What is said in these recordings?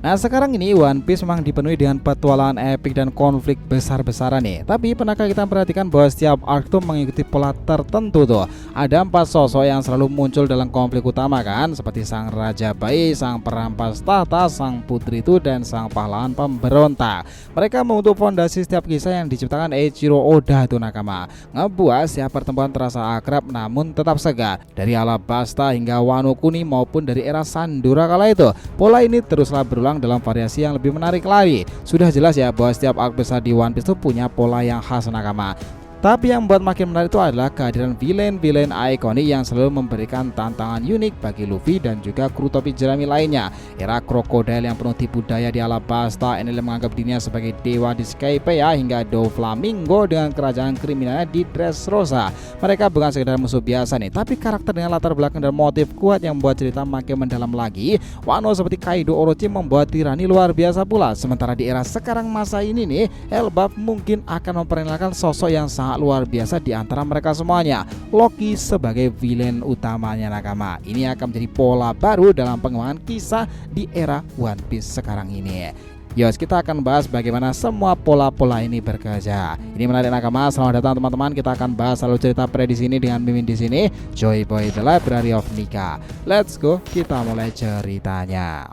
Nah sekarang ini One Piece memang dipenuhi dengan petualangan epik dan konflik besar-besaran nih. Tapi pernahkah kita perhatikan bahwa setiap arc tuh mengikuti pola tertentu tuh. Ada 4 sosok yang selalu muncul dalam konflik utama kan, seperti sang raja bayi, sang perampas tahta, sang putri itu, dan sang pahlawan pemberontak. Mereka membentuk fondasi setiap kisah yang diciptakan Eiichiro Oda tuh nakama. Ngebuat setiap pertemuan terasa akrab namun tetap segar. Dari Alabasta hingga Wano Kuni maupun dari era Sandura kala itu, pola ini teruslah berulang dalam variasi yang lebih menarik lagi. Sudah jelas ya bahwa setiap arc besar di One Piece itu punya pola yang khas nakama. Tapi yang membuat makin menarik itu adalah kehadiran villain-villain ikonik yang selalu memberikan tantangan unik bagi Luffy dan juga kru topi jerami lainnya. Era Crocodile yang penuh tipu daya di Alabasta, Enel menganggap dirinya sebagai dewa di Skypiea, hingga Doflamingo dengan kerajaan kriminalnya di Dressrosa. Mereka bukan sekedar musuh biasa nih, tapi karakter dengan latar belakang dan motif kuat yang membuat cerita makin mendalam lagi. Wano seperti Kaido Orochi membuat tirani luar biasa pula. Sementara di era sekarang masa ini nih, Elbaf mungkin akan memperkenalkan sosok yang sangat luar biasa di antara mereka semuanya, Loki sebagai villain utamanya nakama. Ini akan menjadi pola baru dalam pengembangan kisah di era One Piece sekarang ini. Yos, kita akan bahas bagaimana semua pola-pola ini bekerja. Ini menarik nakama. Selamat datang teman-teman. Kita akan bahas alur cerita Pre di sini dengan Mimin di sini. Joy Boy The Library of Nika. Let's go, kita mulai ceritanya.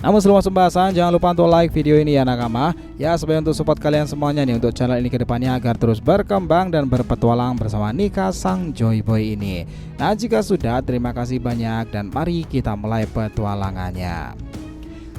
Namun sebelum masuk pembahasan, jangan lupa untuk like video ini ya nakama. Ya, sebagai untuk support kalian semuanya nih untuk channel ini ke depannya agar terus berkembang dan berpetualang bersama Nika sang Joy Boy ini. Nah jika sudah, terima kasih banyak dan mari kita mulai petualangannya.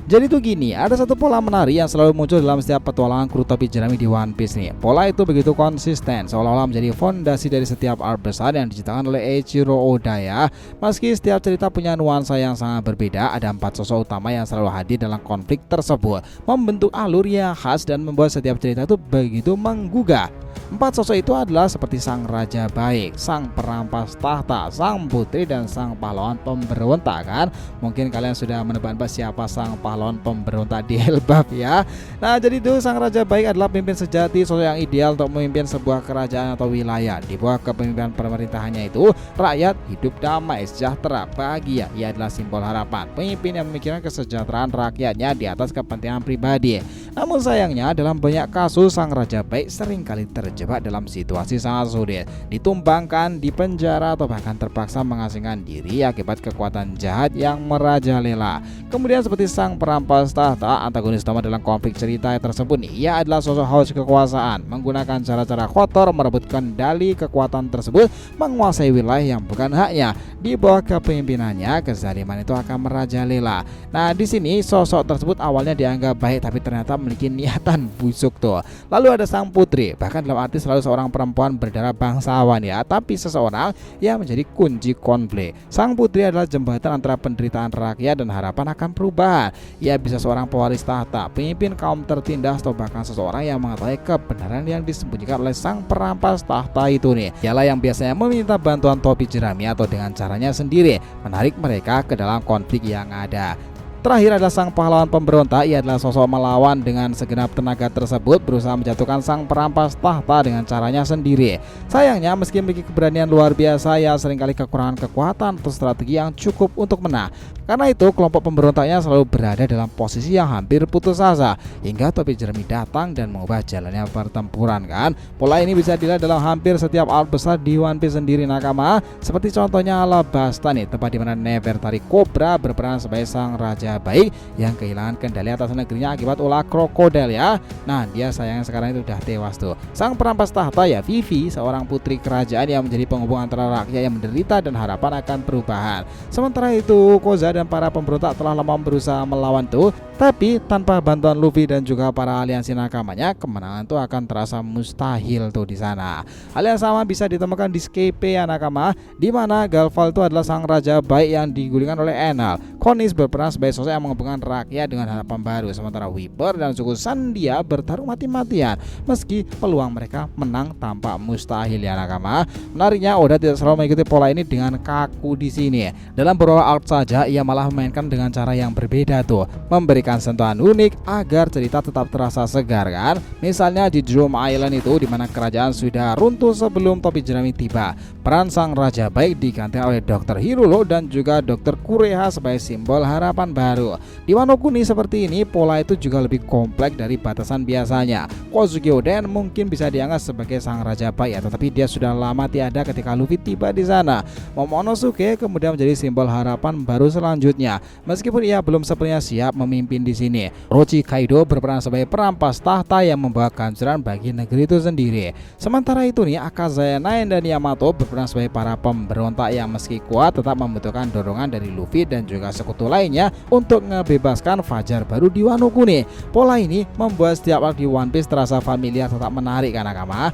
Jadi tuh gini, ada satu pola menarik yang selalu muncul dalam setiap petualangan kru topi jerami di One Piece nih. Pola itu begitu konsisten, seolah-olah menjadi fondasi dari setiap arc besar yang diciptakan oleh Eiichiro Oda ya. Meski setiap cerita punya nuansa yang sangat berbeda, ada 4 sosok utama yang selalu hadir dalam konflik tersebut, membentuk alur yang khas dan membuat setiap cerita itu begitu menggugah. 4 sosok itu adalah seperti sang raja baik, sang perampas tahta, sang putri, dan sang pahlawan pemberontak kan. Mungkin kalian sudah menebak-nebak siapa sang pahlawan pemberontak di Elbaf ya. Nah jadi itu sang raja baik adalah pemimpin sejati, sosok yang ideal untuk memimpin sebuah kerajaan atau wilayah. Di bawah kepemimpinan pemerintahannya itu, rakyat hidup damai, sejahtera, bahagia. Ia adalah simbol harapan, pemimpin yang memikirkan kesejahteraan rakyatnya di atas kepentingan pribadi. Namun sayangnya dalam banyak kasus sang raja baik seringkali terjebak dalam situasi sangat sulit, ditumbangkan, dipenjara, atau bahkan terpaksa mengasingkan diri akibat kekuatan jahat yang merajalela. Kemudian seperti sang perampas tahta, antagonis utama dalam konflik cerita tersebut nih, ia adalah sosok haus kekuasaan, menggunakan cara-cara kotor merebut kendali kekuatan tersebut, menguasai wilayah yang bukan haknya. Di bawah kepemimpinannya, kezaliman itu akan merajalela. Nah di sini sosok tersebut awalnya dianggap baik, tapi ternyata memiliki niatan busuk tuh. Lalu ada sang putri, bahkan dalam arti selalu seorang perempuan berdarah bangsawan ya, tapi seseorang yang menjadi kunci konflik. Sang putri adalah jembatan antara penderitaan rakyat dan harapan akan perubahan. Ia bisa seorang pewaris tahta, pemimpin kaum tertindas, atau bahkan seseorang yang mengetahui kebenaran yang disembunyikan oleh sang perampas tahta itu nih. Dialah yang biasanya meminta bantuan topi jerami atau dengan caranya sendiri menarik mereka ke dalam konflik yang ada. Terakhir adalah sang pahlawan pemberontak. Ia adalah sosok melawan dengan segenap tenaga tersebut, berusaha menjatuhkan sang perampas tahta dengan caranya sendiri. Sayangnya meski memiliki keberanian luar biasa, ia seringkali kekurangan kekuatan atau strategi yang cukup untuk menang. Karena itu kelompok pemberontaknya selalu berada dalam posisi yang hampir putus asa, hingga topi jerami datang dan mengubah jalannya pertempuran kan. Pola ini bisa dilihat dalam hampir setiap arc besar di One Piece sendiri nakama. Seperti contohnya Alabasta nih, tempat di mana Nefertari Cobra berperan sebagai sang raja baik yang kehilangan kendali atas negerinya akibat ulah krokodil ya. Nah dia sayangnya sekarang itu udah tewas tuh. Sang perampas tahta ya Vivi, seorang putri kerajaan yang menjadi penghubung antara rakyat yang menderita dan harapan akan perubahan. Sementara itu Koza dan para pemberontak telah lama berusaha melawan tuh, tapi tanpa bantuan Luffy dan juga para aliansi nakamanya, kemenangan tuh akan terasa mustahil tuh di sana. Hal yang sama bisa ditemukan di Skypiea nakama, di mana Galval itu adalah sang raja baik yang digulingkan oleh Enel. Konis berperan sebagai sosok yang menghubungkan rakyat dengan harapan baru, sementara Weaver dan suku Sandia bertarung mati-matian meski peluang mereka menang tampak mustahil ya nakama. Menariknya Oda tidak selalu mengikuti pola ini dengan kaku di sini. Dalam beberapa arc saja ia malah memainkan dengan cara yang berbeda tuh, memberikan memberikan sentuhan unik agar cerita tetap terasa segar kan. Misalnya di Drum Island itu di mana kerajaan sudah runtuh sebelum topi jerami tiba. Peran sang raja baik digantikan oleh Dr. Hirulo dan juga Dr. Kureha sebagai simbol harapan baru. Di Wano Kuni seperti ini pola itu juga lebih kompleks dari batasan biasanya. Kozuki Oden mungkin bisa dianggap sebagai sang raja baik ya, tetapi dia sudah lama tiada ketika Luffy tiba di sana. Momonosuke kemudian menjadi simbol harapan baru selanjutnya. Meskipun ia belum sepenuhnya siap memimpin di sini. Orochi Kaido berperan sebagai perampas tahta yang membawa kehancuran bagi negeri itu sendiri. Sementara itu nih, Akazaya Nine dan Yamato berperan sebagai para pemberontak yang meski kuat tetap membutuhkan dorongan dari Luffy dan juga sekutu lainnya untuk ngebebaskan Fajar baru di Wano Kuni. Pola ini membuat setiap arc di One Piece terasa familiar, tetap menarik kan nakama.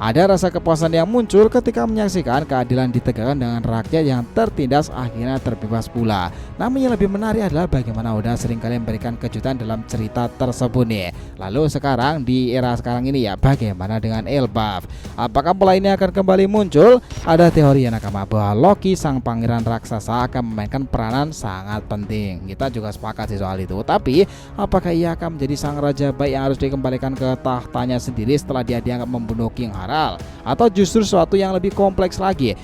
Ada rasa kepuasan yang muncul ketika menyaksikan keadilan ditegakkan dengan rakyat yang tertindas akhirnya terbebas pula. Namun yang lebih menarik adalah bagaimana Oda seringkali memberikan kejutan dalam cerita tersebut nih. Lalu sekarang di era sekarang ini ya, bagaimana dengan Elbaf? Apakah pola ini akan kembali muncul? Ada teori yang nakama bahwa Loki sang pangeran raksasa akan memainkan peranan sangat penting. Kita juga sepakat sih soal itu. Tapi apakah ia akan menjadi sang raja baik yang harus dikembalikan ke tahtanya sendiri setelah dia dianggap membunuh King Hara? Atau justru sesuatu yang lebih kompleks lagi?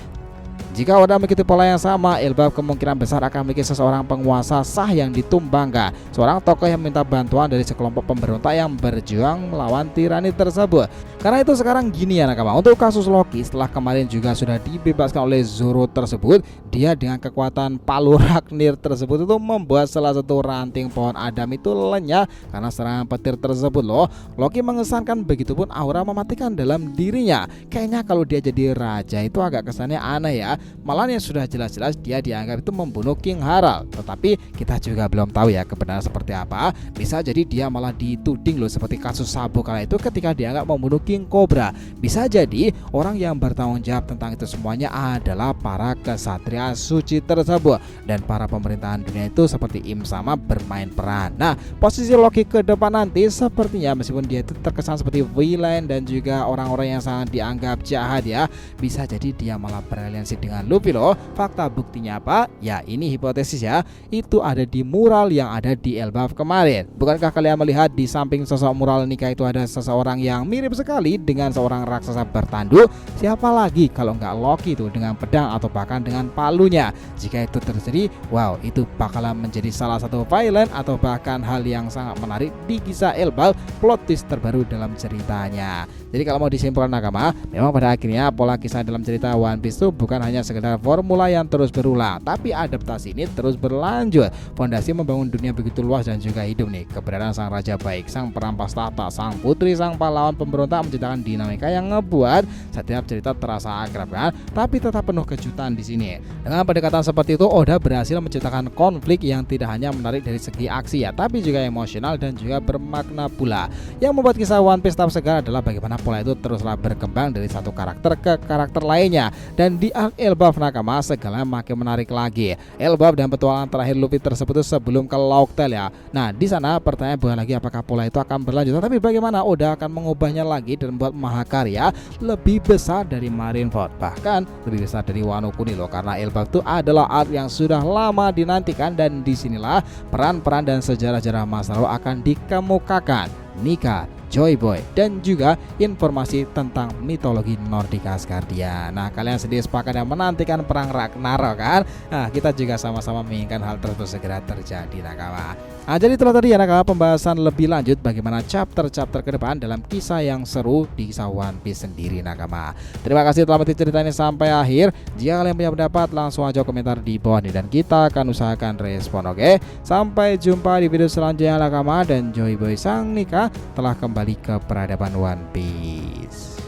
Jika Oda mengikuti pola yang sama, Elbaf kemungkinan besar akan memiliki seseorang penguasa sah yang ditumbangkan, seorang tokoh yang minta bantuan dari sekelompok pemberontak yang berjuang melawan tirani tersebut. Karena itu sekarang gini ya nakama, untuk kasus Loki setelah kemarin juga sudah dibebaskan oleh Zoro tersebut, dia dengan kekuatan palu Raknir tersebut itu membuat salah satu ranting pohon Adam itu lenyap karena serangan petir tersebut loh. Loki mengesankan, begitupun aura mematikan dalam dirinya. Kayaknya kalau dia jadi raja itu agak kesannya aneh ya. Malah yang sudah jelas-jelas dia dianggap itu membunuh King Harald. Tetapi kita juga belum tahu ya kebenaran seperti apa. Bisa jadi dia malah dituding loh seperti kasus Sabo kala itu ketika dianggap membunuh King Cobra. Bisa jadi orang yang bertanggung jawab tentang itu semuanya adalah para kesatria suci tersebut. Dan para pemerintahan dunia itu seperti Im sama bermain peran. Nah, posisi Loki ke depan nanti sepertinya meskipun dia itu terkesan seperti villain dan juga orang-orang yang sangat dianggap jahat ya, bisa jadi dia malah beraliansi dengan Luffy loh. Fakta buktinya apa? Ya ini hipotesis ya. Itu ada di mural yang ada di Elbaf kemarin. Bukankah kalian melihat di samping sosok mural nikah itu ada seseorang yang mirip sekali dengan seorang raksasa bertanduk? Siapa lagi kalau nggak Loki itu dengan pedang atau bahkan dengan palunya? Jika itu terjadi, wow, itu bakalan menjadi salah satu villain atau bahkan hal yang sangat menarik di kisah Elbaf, plot twist terbaru dalam ceritanya. Jadi kalau mau disimpulkan nakama, memang pada akhirnya pola kisah dalam cerita One Piece itu bukan hanya sekedar formula yang terus berulang, tapi adaptasi ini terus berlanjut. Fondasi membangun dunia begitu luas dan juga hidup nih. Keberadaan sang raja baik, sang perampas tahta, sang putri, sang pahlawan pemberontak menciptakan dinamika yang ngebuat setiap cerita terasa akrab kan, tapi tetap penuh kejutan di sini. Dengan pendekatan seperti itu, Oda berhasil menciptakan konflik yang tidak hanya menarik dari segi aksi ya, tapi juga emosional dan juga bermakna pula. Yang membuat kisah One Piece tetap segar adalah bagaimana pola itu teruslah berkembang dari satu karakter ke karakter lainnya. Dan di arc Elbaf nakama segala makin menarik lagi. Elbaf dan petualangan terakhir Luffy tersebut sebelum ke Laughtale ya. Nah di sana pertanyaan bukan lagi apakah pola itu akan berlanjut, tapi bagaimana Oda akan mengubahnya lagi dan membuat mahakarya lebih besar dari Marineford, bahkan lebih besar dari Wano Kuni loh. Karena Elbaf itu adalah art yang sudah lama dinantikan dan disinilah peran-peran dan sejarah-sejarah masa lalu akan dikemukakan. Nika, Joy Boy, dan juga informasi tentang mitologi Nordik Asgardia. Nah, kalian sendiri sepakat yang menantikan perang Ragnarok kan? Nah, kita juga sama-sama menginginkan hal tersebut segera terjadi nakama. Nah, jadi itulah tadi ya nakama pembahasan lebih lanjut bagaimana chapter-chapter ke depan dalam kisah yang seru di kisah One Piece sendiri nakama. Terima kasih telah menonton cerita ini sampai akhir. Jika kalian punya pendapat langsung aja komentar di bawah nih dan kita akan usahakan respon, oke? Sampai jumpa di video selanjutnya nakama, dan Joy Boy sang Nika telah kembali ke peradaban One Piece.